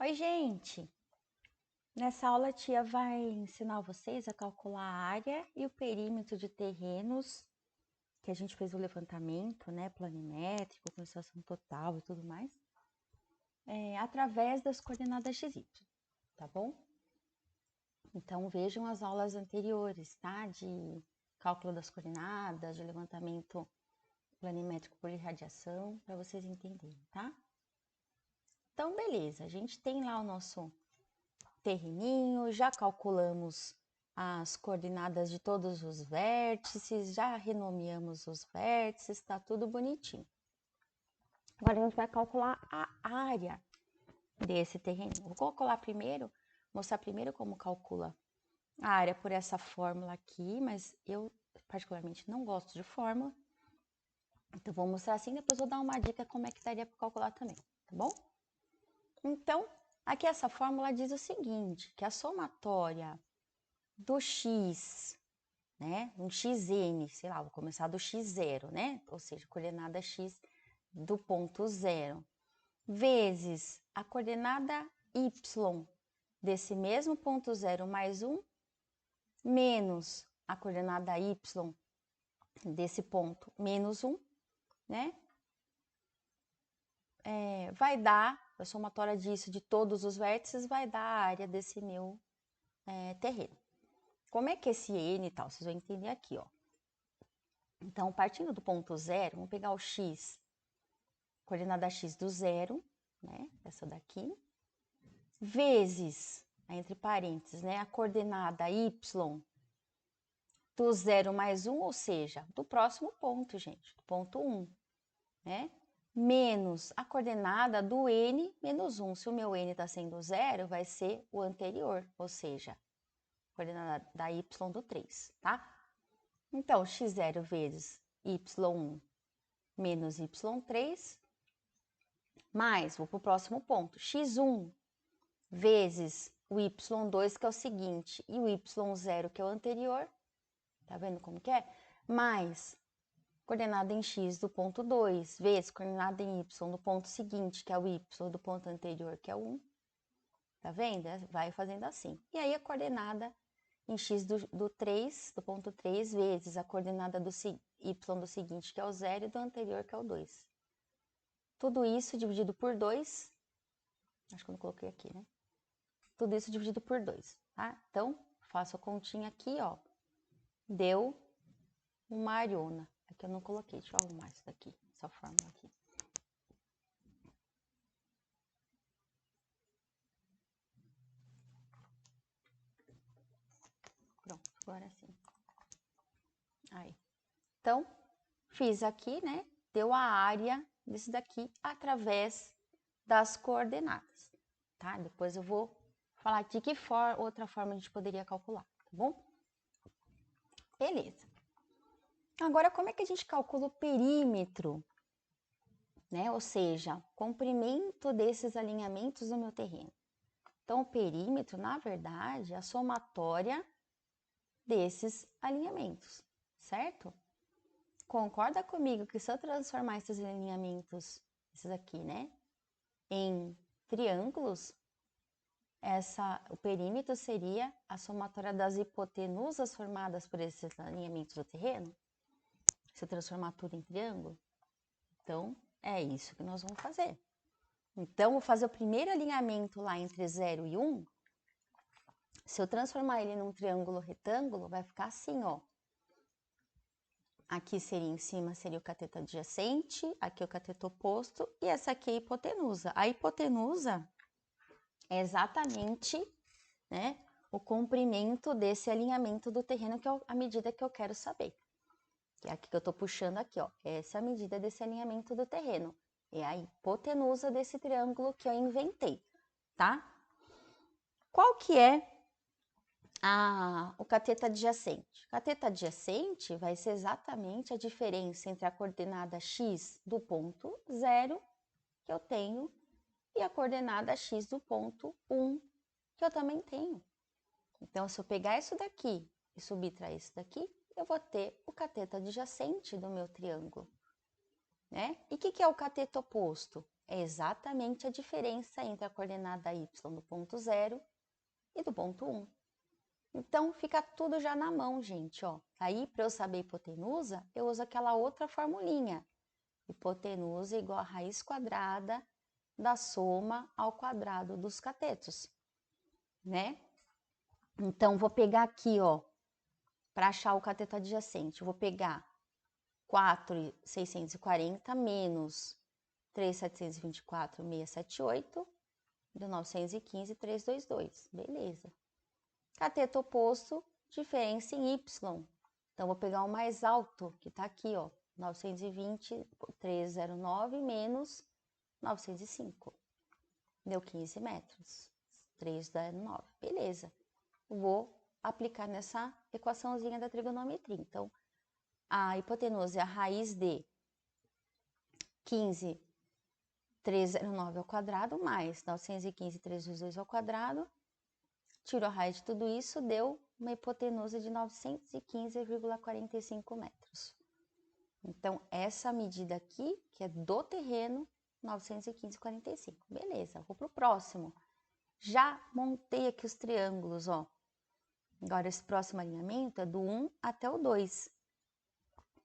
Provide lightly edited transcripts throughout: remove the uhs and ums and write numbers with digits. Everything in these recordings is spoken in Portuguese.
Oi, gente! Nessa aula a tia vai ensinar vocês a calcular a área e o perímetro de terrenos, que a gente fez o levantamento, né, planimétrico, com situação total e tudo mais, através das coordenadas x, y, tá bom? Então vejam as aulas anteriores, tá? De cálculo das coordenadas, de levantamento planimétrico por irradiação, para vocês entenderem, tá? Então, beleza, a gente tem lá o nosso terreninho, já calculamos as coordenadas de todos os vértices, já renomeamos os vértices, tá tudo bonitinho. Agora a gente vai calcular a área desse terreninho. Vou calcular primeiro, mostrar primeiro como calcula a área por essa fórmula aqui, mas eu particularmente não gosto de fórmula. Então vou mostrar assim, depois vou dar uma dica como é que daria para calcular também, tá bom? Então, aqui essa fórmula diz o seguinte, que a somatória do x, né, um xn, sei lá, vou começar do x0, né, ou seja, coordenada x do ponto 0, vezes a coordenada y desse mesmo ponto 0 mais 1, menos a coordenada y desse ponto menos 1, né, vai dar, a somatória disso de todos os vértices vai dar a área desse meu terreno. Como é que esse n e tal? Vocês vão entender aqui, ó. Então, partindo do ponto 0, vamos pegar o x, coordenada x do 0, né? Essa daqui, vezes, entre parênteses, né? A coordenada y do 0 mais 1, ou seja, do próximo ponto, gente, do ponto 1, né? Menos a coordenada do n menos 1. Se o meu n está sendo 0, vai ser o anterior, ou seja, a coordenada da y do 3, tá? Então, x0 vezes y1 menos y3, mais, vou para o próximo ponto, x1 vezes o y2, que é o seguinte, e o y0, que é o anterior, tá vendo como que é? Mais coordenada em x do ponto 2, vezes coordenada em y do ponto seguinte, que é o y do ponto anterior, que é o 1, tá vendo? Vai fazendo assim. E aí a coordenada em x do 3, do ponto 3, vezes a coordenada do y do seguinte, que é o 0, e do anterior, que é o 2. Tudo isso dividido por 2, acho que eu não coloquei aqui, né? Tudo isso dividido por 2, tá? Então, faço a continha aqui, ó. Deu uma ariona. Aqui eu não coloquei, deixa eu arrumar isso daqui, essa fórmula aqui. Pronto, agora sim. Aí. Então, fiz aqui, né? Deu a área desse daqui através das coordenadas, tá? Depois eu vou falar de que outra forma a gente poderia calcular, tá bom? Beleza. Agora, como é que a gente calcula o perímetro, né? Ou seja, comprimento desses alinhamentos do meu terreno. Então, o perímetro, na verdade, é a somatória desses alinhamentos, certo? Concorda comigo que se eu transformar esses alinhamentos, esses aqui, né, em triângulos, o perímetro seria a somatória das hipotenusas formadas por esses alinhamentos do terreno? Se eu transformar tudo em triângulo? Então, é isso que nós vamos fazer. Então, vou fazer o primeiro alinhamento lá entre 0 e 1. Se eu transformar ele num triângulo retângulo, vai ficar assim, ó. Aqui seria em cima, seria o cateto adjacente, aqui o cateto oposto, e essa aqui é a hipotenusa. A hipotenusa é exatamente, né, o comprimento desse alinhamento do terreno, que é a medida que eu quero saber. Que é aqui que eu tô puxando aqui, ó. Essa é a medida desse alinhamento do terreno. É a hipotenusa desse triângulo que eu inventei, tá? Qual que é o cateto adjacente? O cateto adjacente vai ser exatamente a diferença entre a coordenada x do ponto 0, que eu tenho, e a coordenada x do ponto 1, que eu também tenho. Então, se eu pegar isso daqui e subtrair isso daqui, eu vou ter o cateto adjacente do meu triângulo, né? E o que é o cateto oposto? é exatamente a diferença entre a coordenada y do ponto 0 e do ponto 1. Então, fica tudo já na mão, gente, ó. Aí, para eu saber hipotenusa, eu uso aquela outra formulinha. Hipotenusa igual a raiz quadrada da soma ao quadrado dos catetos, né? Então, vou pegar aqui, ó, para achar o cateto adjacente, eu vou pegar 4.640 menos 3.724.678, deu 915.322, beleza. Cateto oposto, diferença em y. Então, vou pegar o mais alto, que está aqui, ó, 920.309 menos 905. Deu 15 metros. 309, beleza. Vou aplicar nessa equaçãozinha da trigonometria. Então, a hipotenusa é a raiz de 15.309 ao quadrado mais 915.322 ao quadrado. Tiro a raiz de tudo isso, deu uma hipotenusa de 915,45 metros. Então, essa medida aqui, que é do terreno, 915,45. Beleza, vou para o próximo. Já montei aqui os triângulos, ó. Agora, esse próximo alinhamento é do 1 até o 2.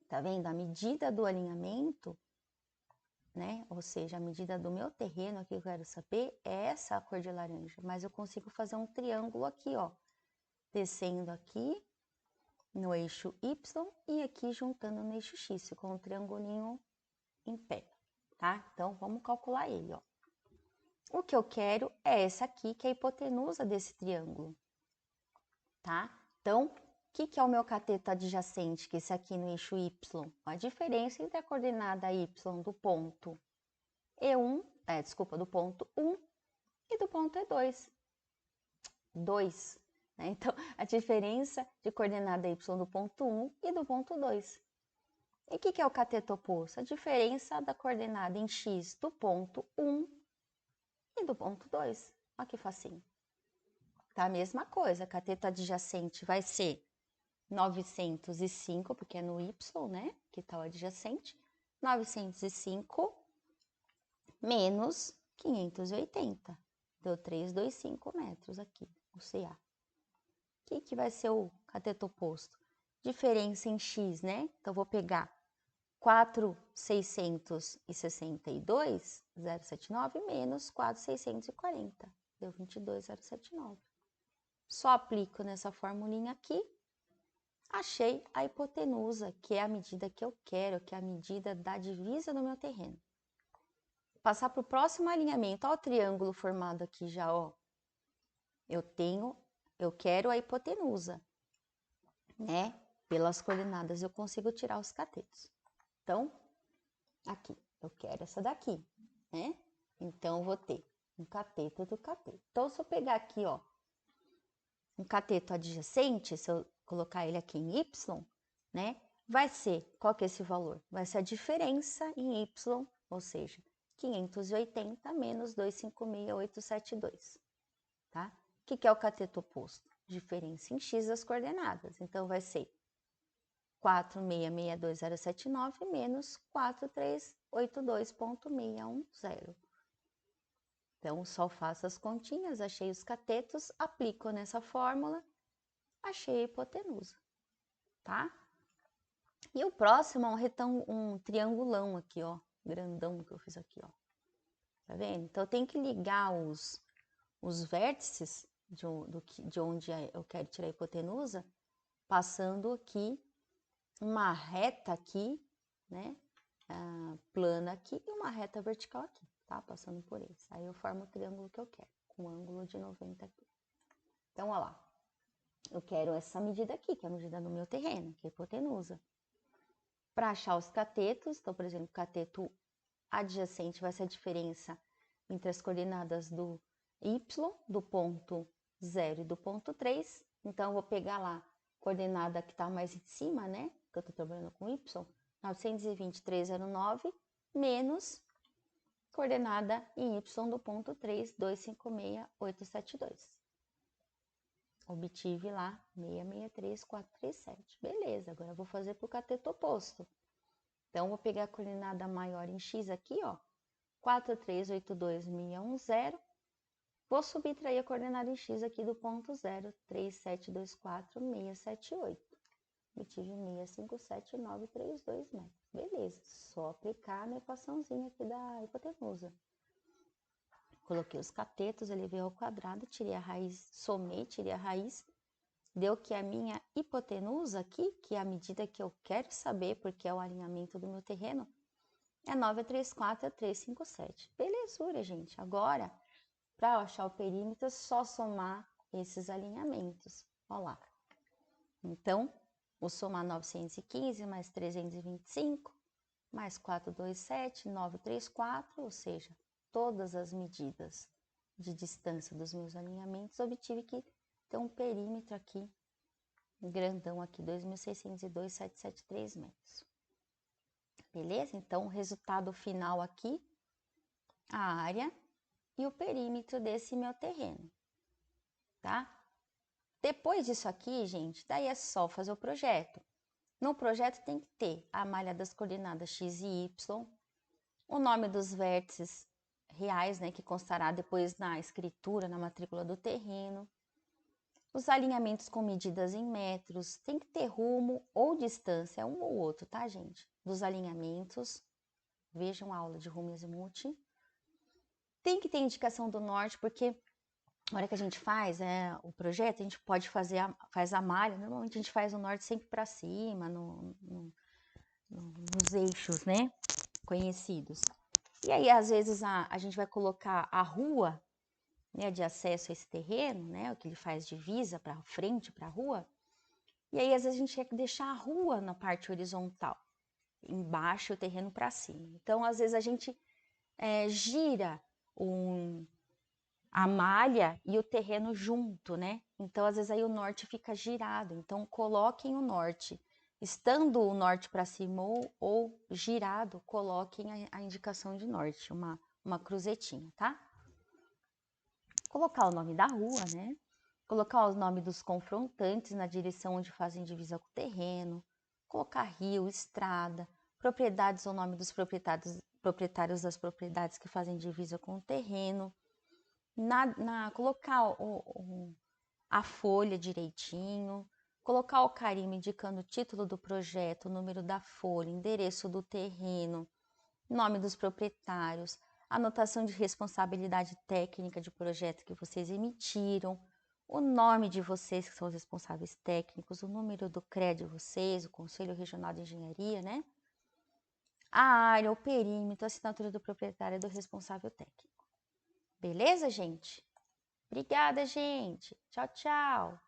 Tá vendo? A medida do alinhamento, né? Ou seja, a medida do meu terreno aqui que eu quero saber é essa cor de laranja. Mas eu consigo fazer um triângulo aqui, ó. Descendo aqui no eixo Y e aqui juntando no eixo X, com um triangulinho em pé, tá? Então, vamos calcular ele, ó. O que eu quero é essa aqui, que é a hipotenusa desse triângulo, tá? Então, o que é o meu cateto adjacente, que é esse aqui no eixo Y? A diferença entre a coordenada Y do ponto E1, do ponto 1 e do ponto E2. 2, né? Então, a diferença de coordenada Y do ponto 1 e do ponto 2. E o que é o cateto oposto? A diferença da coordenada em X do ponto 1 e do ponto 2. Olha que facinho. Tá a mesma coisa, cateto adjacente vai ser 905, porque é no Y, né? Que tá o adjacente. 905 menos 580. Deu 325 metros aqui, o CA. O que vai ser o cateto oposto? Diferença em X, né? Então, vou pegar 4.662,079 menos 4.640. Deu 22,079. Só aplico nessa formulinha aqui. Achei a hipotenusa, que é a medida que eu quero, que é a medida da divisa do meu terreno. Passar para o próximo alinhamento. Olha o triângulo formado aqui já, ó. Eu quero a hipotenusa, né? Pelas coordenadas eu consigo tirar os catetos. Então, aqui, eu quero essa daqui, né? Então, eu vou ter um cateto do cateto. Então, se eu pegar aqui, ó, um cateto adjacente, se eu colocar ele aqui em Y, né? Vai ser, qual que é esse valor? Vai ser a diferença em Y, ou seja, 580 menos 256.872, tá? O que é o cateto oposto? Diferença em X das coordenadas. Então, vai ser 4.662.079 menos 4.382.610. Então, só faço as continhas, achei os catetos, aplico nessa fórmula, achei a hipotenusa, tá? E o próximo é um triangulão aqui, ó, grandão que eu fiz aqui, ó. Tá vendo? Então, eu tenho que ligar os vértices de onde eu quero tirar a hipotenusa, passando aqui uma reta aqui, né, plana aqui e uma reta vertical aqui, tá? Passando por eles. Aí eu formo o triângulo que eu quero, com um ângulo de 90 aqui. Então, olha lá. Eu quero essa medida aqui, que é a medida do meu terreno, que é a hipotenusa. Para achar os catetos, então, por exemplo, o cateto adjacente vai ser a diferença entre as coordenadas do Y, do ponto 0 e do ponto 3. Então, eu vou pegar lá a coordenada que está mais em cima, né? Que eu estou trabalhando com Y, 923,09, menos coordenada em Y do ponto 3, 256.872. Obtive lá 663.437. Beleza, agora eu vou fazer para o cateto oposto. Então, vou pegar a coordenada maior em X aqui, ó, 4382610. Vou subtrair a coordenada em x aqui do ponto 0, 3724,678. Obtive 657,932 metros. Beleza, só aplicar na equaçãozinha aqui da hipotenusa. Coloquei os catetos, elevei ao quadrado, tirei a raiz, somei, tirei a raiz. Deu que a minha hipotenusa aqui, que é a medida que eu quero saber, porque é o alinhamento do meu terreno, é 934,357. Belezura, gente. Agora, para achar o perímetro, é só somar esses alinhamentos. Olha lá. Então, vou somar 915 mais 325, mais 427, 934, ou seja, todas as medidas de distância dos meus alinhamentos, obtive que tem um perímetro aqui, grandão aqui, 2.602,773 metros. Beleza? Então, o resultado final aqui, a área e o perímetro desse meu terreno, tá? Depois disso aqui, gente, daí é só fazer o projeto. No projeto tem que ter a malha das coordenadas x e y, o nome dos vértices reais, né, que constará depois na escritura, na matrícula do terreno, os alinhamentos com medidas em metros, tem que ter rumo ou distância, um ou outro, tá, gente? Dos alinhamentos, vejam a aula de rumo e azimuth. Tem que ter indicação do norte, porque na hora que a gente faz o projeto, a gente pode fazer faz a malha, normalmente a gente faz o norte sempre para cima, nos eixos, né, conhecidos. E aí, às vezes, a gente vai colocar a rua, né, de acesso a esse terreno, né, o que ele faz divisa para frente, para a rua, e aí, às vezes, a gente quer deixar a rua na parte horizontal, embaixo o terreno para cima. Então, às vezes, a gente gira a malha e o terreno junto, né? Então, às vezes, aí o norte fica girado. Então, coloquem o norte. Estando o norte para cima ou girado, coloquem a indicação de norte, uma cruzetinha, tá? Colocar o nome da rua, né? Colocar o nome dos confrontantes na direção onde fazem divisa com o terreno. Colocar rio, estrada, propriedades ou nome dos proprietários das propriedades que fazem divisa com o terreno. Colocar a folha direitinho, colocar o carimbo indicando o título do projeto, o número da folha, endereço do terreno, nome dos proprietários, anotação de responsabilidade técnica de projeto que vocês emitiram, o nome de vocês que são os responsáveis técnicos, o número do CREA de vocês, o Conselho Regional de Engenharia, né? A área, o perímetro, a assinatura do proprietário e do responsável técnico. Beleza, gente? Obrigada, gente. Tchau, tchau.